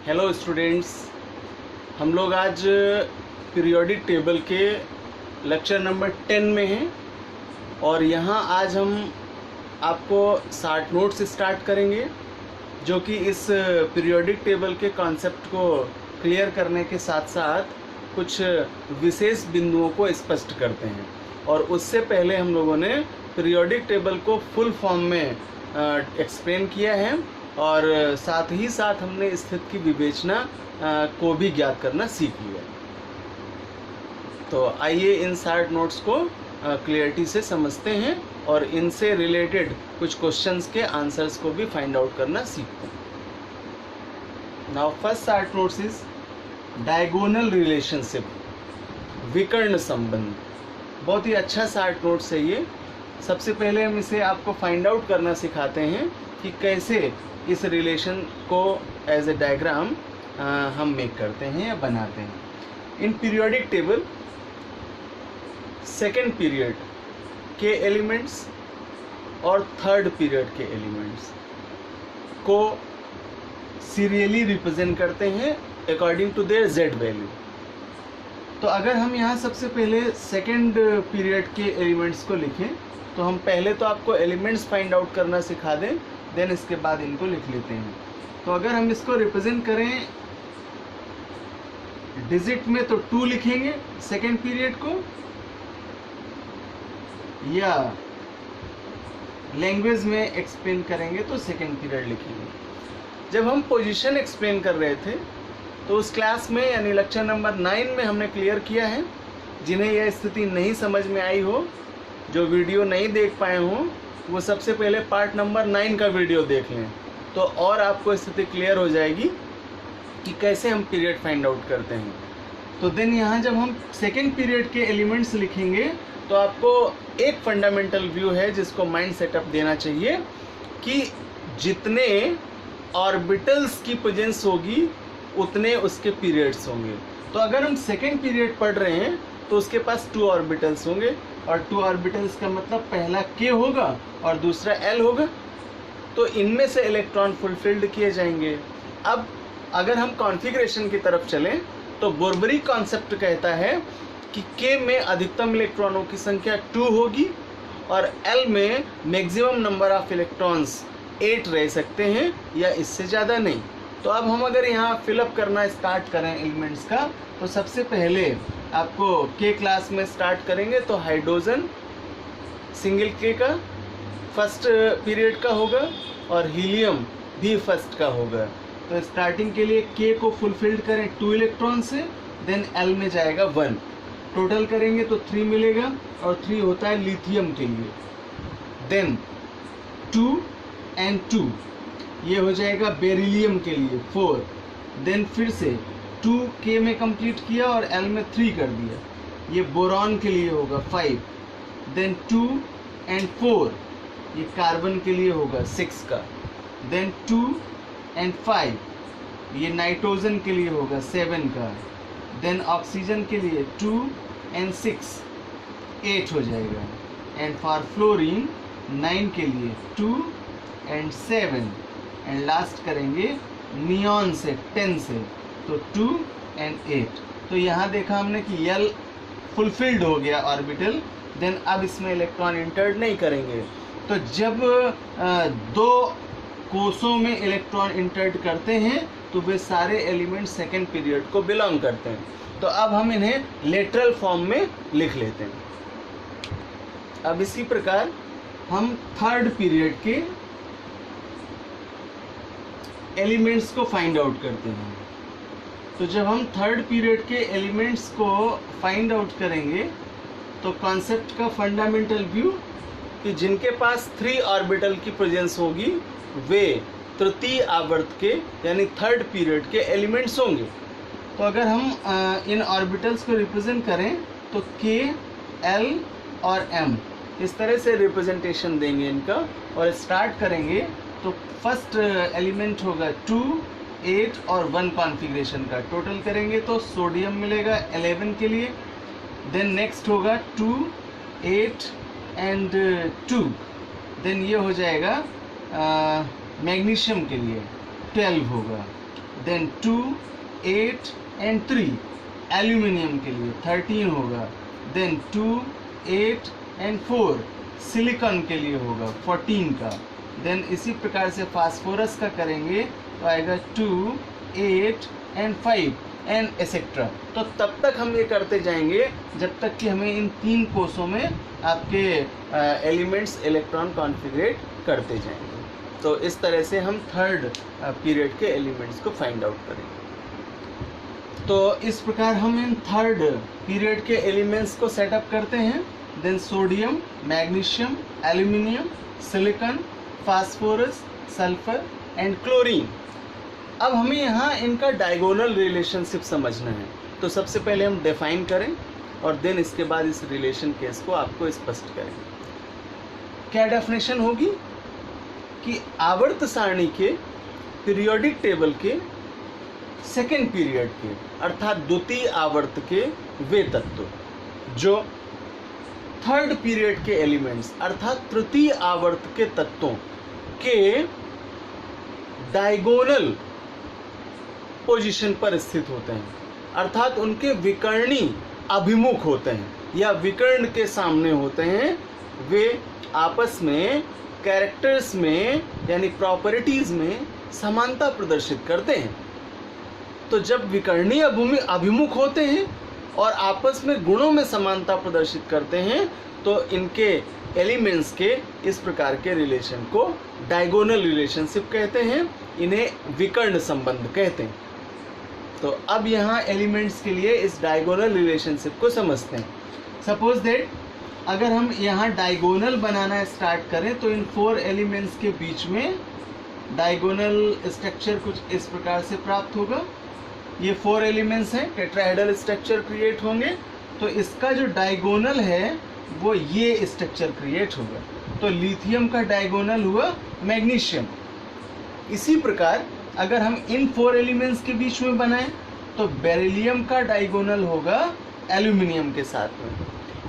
Hello students, हम लोग आज पीरियोडिक टेबल के लेक्चर नंबर 10 में हैं और यहाँ आज हम आपको शार्ट नोट्स स्टार्ट करेंगे जो कि इस पीरियोडिक टेबल के कॉन्सेप्ट को क्लियर करने के साथ साथ कुछ विशेष बिंदुओं को स्पष्ट करते हैं। और उससे पहले हम लोगों ने पीरियोडिक टेबल को फुल फॉर्म में एक्सप्लेन किया है और साथ ही साथ हमने स्थिति की विवेचना को भी ज्ञात करना सीख लिया। तो आइए इन शार्ट नोट्स को क्लियरिटी से समझते हैं और इनसे रिलेटेड कुछ क्वेश्चंस के आंसर्स को भी फाइंड आउट करना सीखते हैं। Now first short notes is diagonal relationship, विकर्ण संबंध। बहुत ही अच्छा शार्ट नोट्स है ये। सबसे पहले हम इसे आपको फाइंड आउट करना सिखाते हैं कि कैसे इस रिलेशन को एज ए डायग्राम हम मेक करते हैं या बनाते हैं। In periodic table second period के एलिमेंट्स और थर्ड पीरियड के एलिमेंट्स को सीरियली रिप्रेजेंट करते हैं according to their Z value. तो अगर हम यहाँ सबसे पहले सेकेंड पीरियड के एलिमेंट्स को लिखें तो हम पहले तो आपको एलिमेंट्स फाइंड आउट करना सिखा दें, देन इसके बाद इनको लिख लेते हैं। तो अगर हम इसको रिप्रेजेंट करें डिजिट में तो 2 लिखेंगे सेकेंड पीरियड को, या लैंग्वेज में एक्सप्लेन करेंगे तो सेकेंड पीरियड लिखेंगे। जब हम पोजीशन एक्सप्लेन कर रहे थे तो उस क्लास में यानी लेक्चर नंबर 9 में हमने क्लियर किया है। जिन्हें यह स्थिति नहीं समझ में आई हो, जो वीडियो नहीं देख पाए हों, वो सबसे पहले पार्ट नंबर 9 का वीडियो देख लें तो और आपको स्थिति क्लियर हो जाएगी कि कैसे हम पीरियड फाइंड आउट करते हैं। तो देन यहाँ जब हम सेकेंड पीरियड के एलिमेंट्स लिखेंगे तो आपको एक फंडामेंटल व्यू है जिसको माइंड सेटअप देना चाहिए कि जितने ऑर्बिटल्स की प्रेजेंस होगी उतने उसके पीरियड्स होंगे। तो अगर हम सेकेंड पीरियड पढ़ रहे हैं तो उसके पास 2 ऑर्बिटल्स होंगे और 2 ऑर्बिटल्स का मतलब पहला k होगा और दूसरा l होगा। तो इनमें से इलेक्ट्रॉन फुलफिल्ड किए जाएंगे। अब अगर हम कॉन्फ़िगरेशन की तरफ चलें तो बोरबरी कॉन्सेप्ट कहता है कि k में अधिकतम इलेक्ट्रॉनों की संख्या 2 होगी और l में मैक्सिमम नंबर ऑफ इलेक्ट्रॉन्स 8 रह सकते हैं या इससे ज़्यादा नहीं। तो अब हम अगर यहाँ फिलअप करना स्टार्ट करें एलिमेंट्स का तो सबसे पहले आपको के क्लास में स्टार्ट करेंगे तो हाइड्रोजन सिंगल के का फर्स्ट पीरियड का होगा और हीलियम भी फर्स्ट का होगा। तो स्टार्टिंग के लिए के को फुलफिल्ड करें 2 इलेक्ट्रॉन से, देन एल में जाएगा 1, टोटल करेंगे तो 3 मिलेगा और 3 होता है लिथियम के लिए। देन 2 and 2 ये हो जाएगा बेरिलियम के लिए 4, देन फिर से 2 के में कंप्लीट किया और एल में 3 कर दिया, ये बोरॉन के लिए होगा 5, देन 2 and 4 ये कार्बन के लिए होगा 6 का, देन 2 and 5 ये नाइट्रोजन के लिए होगा 7 का, देन ऑक्सीजन के लिए 2 and 6 8 हो जाएगा, एंड फॉर फ्लोरीन 9 के लिए 2 and 7, एंड लास्ट करेंगे नियॉन से 10 से तो 2 and 8। तो यहाँ देखा हमने कि L फुलफिल्ड हो गया ऑर्बिटल, देन अब इसमें इलेक्ट्रॉन इंटर्ड नहीं करेंगे। तो जब 2 कोषों में इलेक्ट्रॉन इंटर्ड करते हैं तो वे सारे एलिमेंट सेकेंड पीरियड को बिलोंग करते हैं। तो अब हम इन्हें लेटरल फॉर्म में लिख लेते हैं। अब इसी प्रकार हम थर्ड पीरियड के एलिमेंट्स को फाइंड आउट करते हैं। तो जब हम थर्ड पीरियड के एलिमेंट्स को फाइंड आउट करेंगे तो कॉन्सेप्ट का फंडामेंटल व्यू कि जिनके पास 3 ऑर्बिटल की प्रेजेंस होगी वे तृतीय आवर्त के यानी थर्ड पीरियड के एलिमेंट्स होंगे। तो अगर हम इन ऑर्बिटल्स को रिप्रेजेंट करें तो k, l और m इस तरह से रिप्रेजेंटेशन देंगे इनका और स्टार्ट करेंगे। तो फर्स्ट एलिमेंट होगा 2, 8 और 1 कॉन्फ़िगरेशन का, टोटल करेंगे तो सोडियम मिलेगा 11 के लिए, देन नेक्स्ट होगा 2, 8 एंड 2, देन ये हो जाएगा मैग्नीशियम के लिए 12 होगा, देन 2, 8 एंड 3। एल्यूमिनियम के लिए 13 होगा, देन 2, 8 एंड 4। सिलिकॉन के लिए होगा 14 का। देन इसी प्रकार से फास्फोरस का करेंगे तो आएगा 2, 8 एंड 5 एंड एसेट्रा। तो तब तक हम ये करते जाएंगे जब तक कि हमें इन 3 कोषों में आपके एलिमेंट्स इलेक्ट्रॉन कॉन्फ़िगरेट करते जाएंगे। तो इस तरह से हम थर्ड पीरियड के एलिमेंट्स को फाइंड आउट करेंगे। तो इस प्रकार हम इन थर्ड पीरियड के एलिमेंट्स को सेटअप करते हैं। Then sodium, magnesium, aluminium, silicon, phosphorus, sulphur and chlorine. अब हमें यहाँ इनका डायगोनल रिलेशनशिप समझना है। तो सबसे पहले हम डिफाइन करें और देन इसके बाद इस रिलेशन केस को आपको स्पष्ट करें। क्या डेफिनेशन होगी कि आवर्त सारणी के पीरियोडिक टेबल के सेकेंड पीरियड के अर्थात द्वितीय आवर्त के वे तत्व जो थर्ड पीरियड के एलिमेंट्स अर्थात तृतीय आवर्त के तत्वों के डायगोनल पोजीशन पर स्थित होते हैं, अर्थात उनके विकर्णी अभिमुख होते हैं या विकर्ण के सामने होते हैं, वे आपस में कैरेक्टर्स में यानी प्रॉपर्टीज में समानता प्रदर्शित करते हैं। तो जब विकर्णी अभिमुख होते हैं और आपस में गुणों में समानता प्रदर्शित करते हैं तो इनके एलिमेंट्स के इस प्रकार के रिलेशन को डायगोनल रिलेशनशिप कहते हैं, इन्हें विकर्ण संबंध कहते हैं। तो अब यहाँ एलिमेंट्स के लिए इस डायगोनल रिलेशनशिप को समझते हैं। सपोज दैट अगर हम यहाँ डायगोनल बनाना स्टार्ट करें तो इन 4 एलिमेंट्स के बीच में डायगोनल स्ट्रक्चर कुछ इस प्रकार से प्राप्त होगा। ये 4 एलिमेंट्स हैं, टेट्राहेड्रल स्ट्रक्चर क्रिएट होंगे। तो इसका जो डायगोनल है वो ये स्ट्रक्चर क्रिएट होगा। तो लिथियम का डायगोनल हुआ मैग्नीशियम। इसी प्रकार अगर हम इन 4 एलिमेंट्स के बीच में बनाएं तो बेरिलियम का डायगोनल होगा एल्यूमिनियम के साथ में।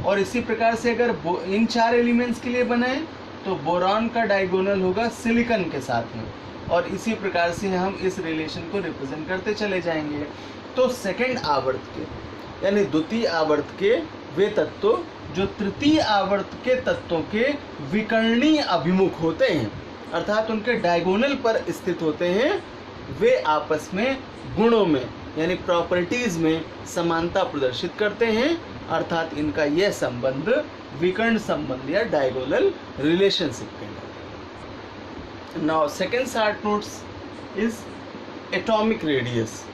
और इसी प्रकार से अगर इन 4 एलिमेंट्स के लिए बनाएं तो बोरॉन का डायगोनल होगा सिलिकॉन के साथ में। और इसी प्रकार से हम इस रिलेशन को रिप्रेजेंट करते चले जाएंगे। तो सेकेंड आवर्त के यानी द्वितीय आवर्त के वे तत्व जो तृतीय आवर्त के तत्वों के विकर्णी अभिमुख होते हैं अर्थात उनके डायगोनल पर स्थित होते हैं, वे आपस में गुणों में यानी प्रॉपर्टीज में समानता प्रदर्शित करते हैं, अर्थात इनका यह संबंध विकर्ण संबंध या डायगोनल रिलेशनशिप कहलाता है। Now second short notes is atomic radius.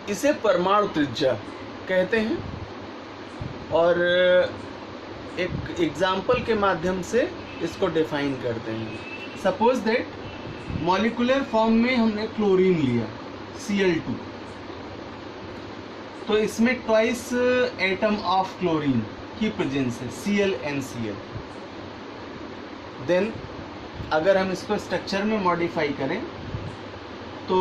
इसे परमाणु त्रिज्या कहते हैं और एक एग्जाम्पल के माध्यम से इसको डिफाइन करते हैं। सपोज दैट मॉलिक्यूलर फॉर्म में हमने क्लोरीन लिया Cl2, तो इसमें ट्वाइस एटम ऑफ क्लोरीन की प्रेजेंस है ClNCl। देन अगर हम इसको स्ट्रक्चर में मॉडिफाई करें तो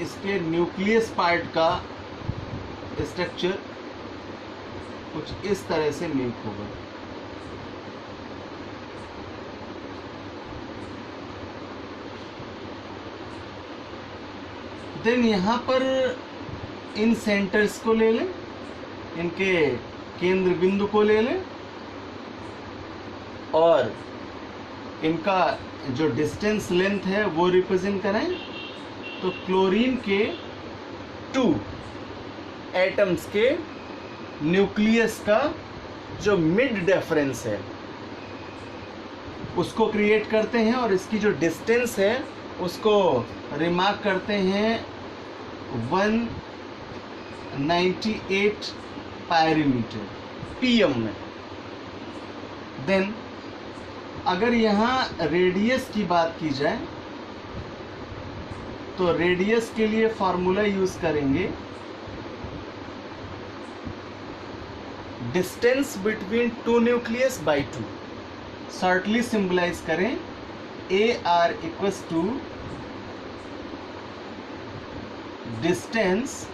इसके न्यूक्लियस पार्ट का स्ट्रक्चर कुछ इस तरह से मेक होगा। देन यहाँ पर इन सेंटर्स को ले लें, इनके केंद्र बिंदु को ले लें और इनका जो डिस्टेंस लेंथ है वो रिप्रेजेंट करें। तो क्लोरीन के 2 एटम्स के न्यूक्लियस का जो मिड डिफरेंस है उसको क्रिएट करते हैं और इसकी जो डिस्टेंस है उसको रिमार्क करते हैं 198 पायरीमीटर PM में। देन अगर यहाँ रेडियस की बात की जाए तो रेडियस के लिए फॉर्मूला यूज करेंगे distance between 2 nucleus by 2। Shortly symbolise करें AR equals to distance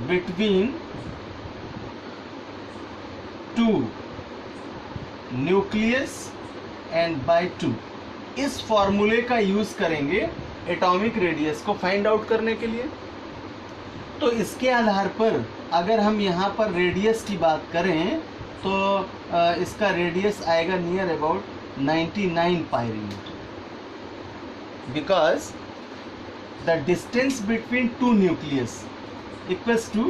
between 2 nucleus and by 2 इस फॉर्मूले का यूज करेंगे एटॉमिक रेडियस को फाइंड आउट करने के लिए। तो इसके आधार पर अगर हम यहाँ पर रेडियस की बात करें तो इसका रेडियस आएगा near about 99 picometre, because the distance between two nucleus equals to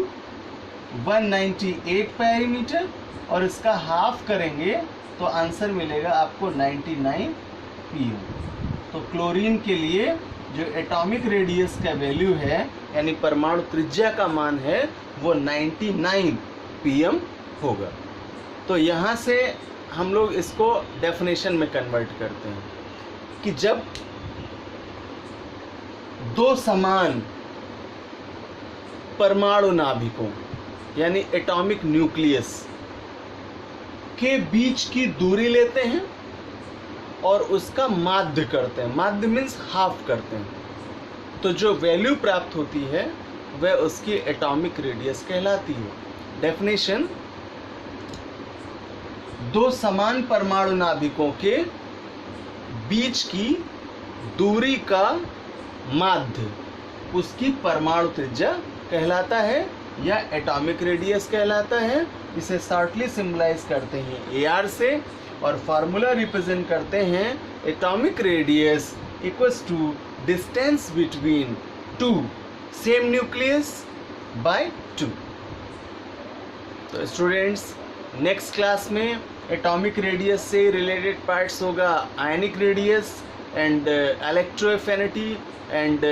198 picometre, और इसका हाफ करेंगे तो आंसर मिलेगा आपको 99 pm। तो क्लोरीन के लिए जो एटॉमिक रेडियस का वैल्यू है यानी परमाणु त्रिज्या का मान है वो 99 pm होगा। तो यहाँ से हम लोग इसको डेफिनेशन में कन्वर्ट करते हैं कि जब दो समान परमाणु नाभिकों यानी एटॉमिक न्यूक्लियस के बीच की दूरी लेते हैं और उसका माध्य करते हैं, माध्य मीन्स हाफ करते हैं, तो जो वैल्यू प्राप्त होती है वह उसकी एटॉमिक रेडियस कहलाती है। डेफिनेशन, दो समान परमाणु नाभिकों के बीच की दूरी का माध्य उसकी परमाणु त्रिज्या कहलाता है या एटॉमिक रेडियस कहलाता है। इसे शॉर्टली सिंबलाइज करते हैं AR से और फार्मूला रिप्रेजेंट करते हैं atomic radius equals to distance between two same nucleus by 2। तो स्टूडेंट्स, नेक्स्ट क्लास में एटॉमिक रेडियस से रिलेटेड पार्ट्स होगा ionic radius and electroaffinity and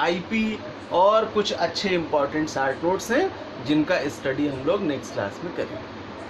IP, और कुछ अच्छे इंपॉर्टेंट शार्ट नोट्स हैं जिनका स्टडी हम लोग नेक्स्ट क्लास में करेंगे।